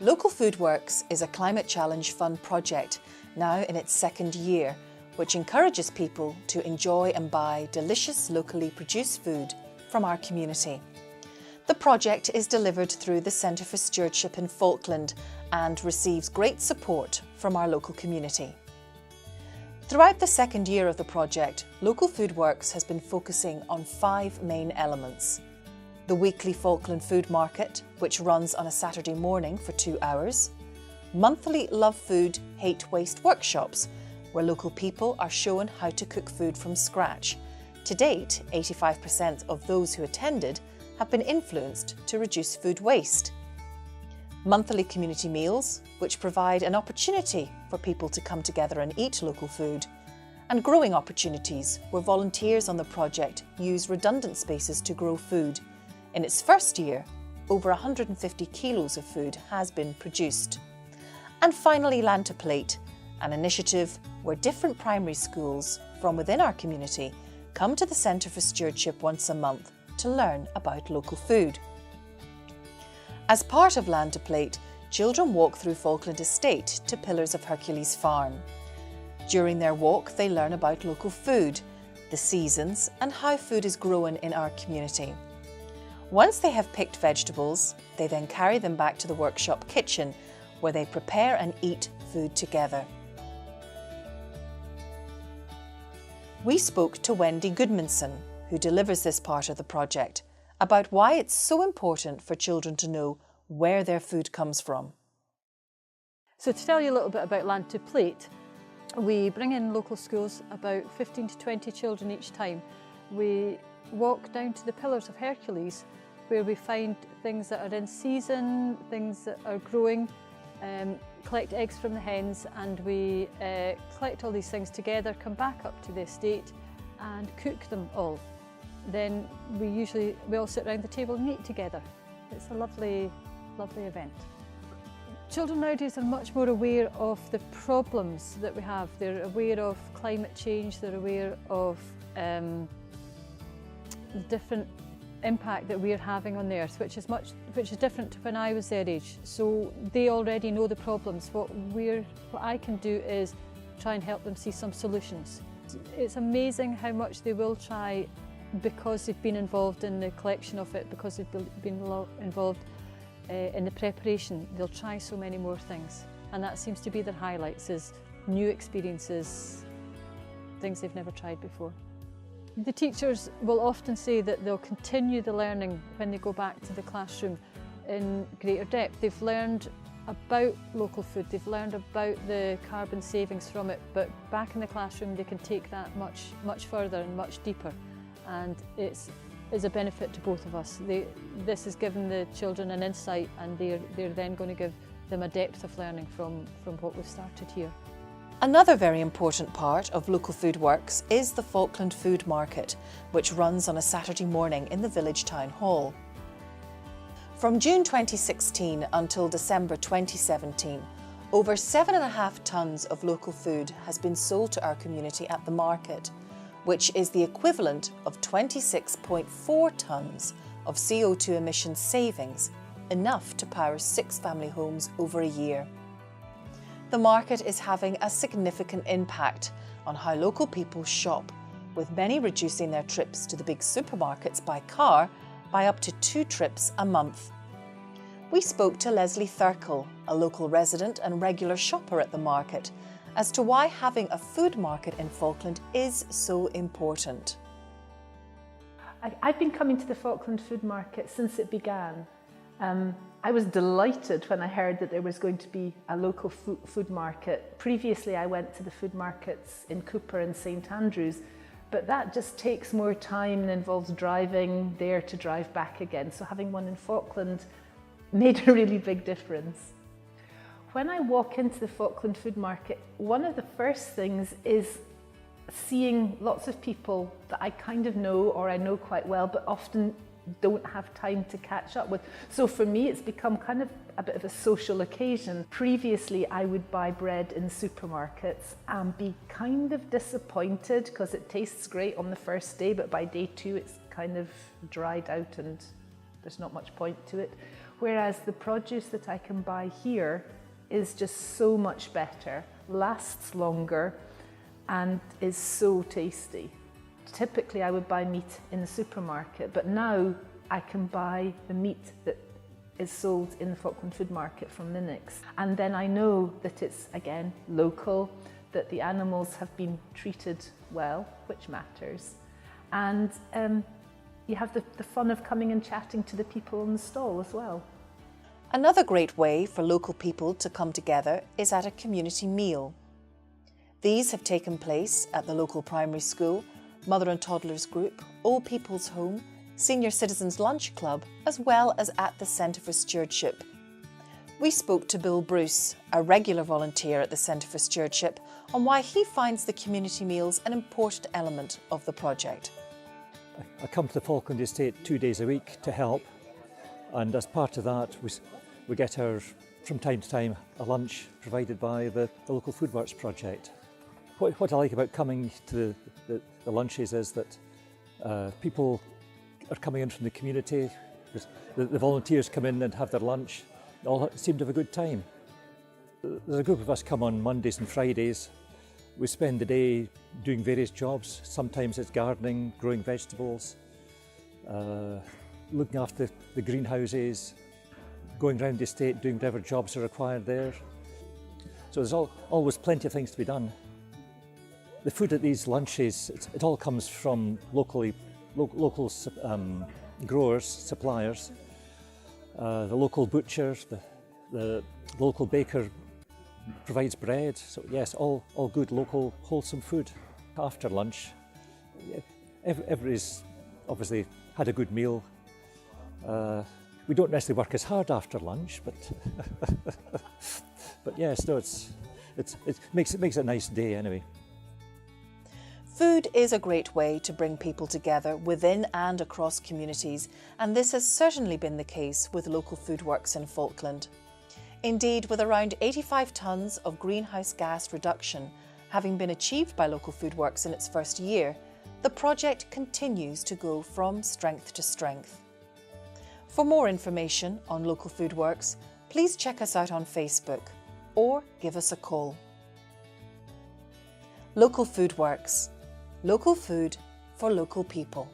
Local Food Works is a Climate Challenge Fund project now in its second year, which encourages people to enjoy and buy delicious locally produced food from our community. The project is delivered through the Centre for Stewardship in Falkland and receives great support from our local community. Throughout the second year of the project, Local Food Works has been focusing on 5 main elements. The weekly Falkland Food Market, which runs on a Saturday morning for 2 hours. Monthly Love Food, Hate Waste workshops, where local people are shown how to cook food from scratch. To date, 85% of those who attended have been influenced to reduce food waste. Monthly community meals, which provide an opportunity for people to come together and eat local food. And growing opportunities, where volunteers on the project use redundant spaces to grow food. In its first year, over 150 kilos of food has been produced. And finally, Land to Plate, an initiative where different primary schools from within our community come to the Centre for Stewardship once a month to learn about local food. As part of Land to Plate, children walk through Falkland Estate to Pillars of Hercules Farm. During their walk, they learn about local food, the seasons, and how food is grown in our community. Once they have picked vegetables, they then carry them back to the workshop kitchen, where they prepare and eat food together. We spoke to Wendy Goodmanson, who delivers this part of the project, about why it's so important for children to know where their food comes from. So to tell you a little bit about Land to Plate, we bring in local schools, about 15 to 20 children each time. We walk down to the Pillars of Hercules, where we find things that are in season, things that are growing, collect eggs from the hens, and we collect all these things together, come back up to the estate and cook them all. Then we all sit around the table and eat together. It's a lovely, lovely event. Children nowadays are much more aware of the problems that we have. They're aware of climate change, they're aware of the different impact that we're having on the earth, which is different to when I was their age. So they already know the problems. What I can do is try and help them see some solutions. It's amazing how much they will try, because they've been involved in the collection of it, because they've been involved in the preparation. They'll try so many more things, and that seems to be their highlights, is new experiences, things they've never tried before. The teachers will often say that they'll continue the learning when they go back to the classroom in greater depth. They've learned about local food, they've learned about the carbon savings from it, but back in the classroom they can take that much further and much deeper, and it's a benefit to both of us. This has given the children an insight, and they're then going to give them a depth of learning from what we've started here. Another very important part of Local Food Works is the Falkland Food Market, which runs on a Saturday morning in the village town hall. From June 2016 until December 2017, over 7.5 tonnes of local food has been sold to our community at the market, which is the equivalent of 26.4 tonnes of CO2 emission savings, enough to power 6 family homes over a year. The market is having a significant impact on how local people shop, with many reducing their trips to the big supermarkets by car by up to 2 trips a month. We spoke to Leslie Thurkle, a local resident and regular shopper at the market, as to why having a food market in Falkland is so important. I've been coming to the Falkland Food Market since it began. I was delighted when I heard that there was going to be a local food market. Previously I went to the food markets in Cooper and St Andrews, but that just takes more time and involves driving there to drive back again. So having one in Falkland made a really big difference. When I walk into the Falkland Food Market, one of the first things is seeing lots of people that I kind of know or I know quite well, but often don't have time to catch up with. So for me, it's become kind of a bit of a social occasion. Previously, I would buy bread in supermarkets and be kind of disappointed because it tastes great on the first day, but by day 2, it's kind of dried out and there's not much point to it. Whereas the produce that I can buy here is just so much better, lasts longer, and is so tasty. Typically I would buy meat in the supermarket, but now I can buy the meat that is sold in the Falkland Food Market from Linux. And then I know that it's, again, local, that the animals have been treated well, which matters. And you have the fun of coming and chatting to the people in the stall as well. Another great way for local people to come together is at a community meal. These have taken place at the local primary school, Mother and Toddlers Group, Old People's Home, Senior Citizens Lunch Club, as well as at the Centre for Stewardship. We spoke to Bill Bruce, a regular volunteer at the Centre for Stewardship, on why he finds the community meals an important element of the project. I come to the Falkland Estate 2 days a week to help, and as part of that we get from time to time, a lunch provided by the local Foodworks project. What I like about coming to the lunches is that people are coming in from the community, the volunteers come in and have their lunch, all seem to have a good time. There's a group of us come on Mondays and Fridays. We spend the day doing various jobs. Sometimes it's gardening, growing vegetables, looking after the greenhouses, going around the estate doing whatever jobs are required there. So there's always plenty of things to be done. The food at these lunches, it all comes from local growers, suppliers, the local butcher, the local baker provides bread. So yes, all good local wholesome food. After lunch, everybody's obviously had a good meal. We don't necessarily work as hard after lunch, but yes, no, it makes it a nice day anyway. Food is a great way to bring people together within and across communities, and this has certainly been the case with local Foodworks in Falkland. Indeed, with around 85 tonnes of greenhouse gas reduction having been achieved by local Foodworks in its first year, the project continues to go from strength to strength. For more information on local Foodworks, please check us out on Facebook or give us a call. Local Foodworks. Local food for local people.